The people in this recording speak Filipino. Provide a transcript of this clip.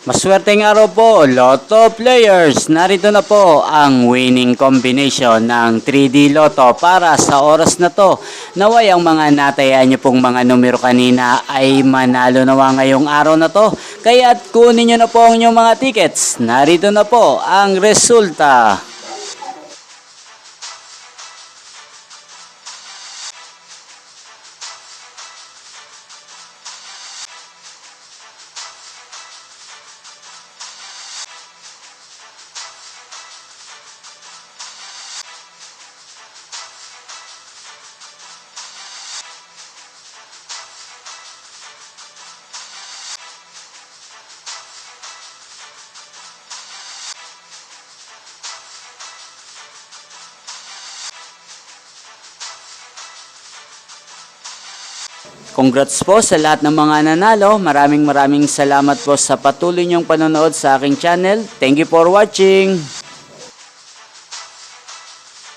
Maswerteng araw po, Lotto players. Narito na po ang winning combination ng 3D Lotto para sa oras na to. Naway ang mga natayaan nyo pong mga numero kanina ay manalo nawa ngayong araw na to. Kaya't kunin nyo na po ang inyong mga tickets. Narito na po ang resulta. Congrats po sa lahat ng mga nanalo. Maraming salamat po sa patuloy niyong panonood sa aking channel. Thank you for watching.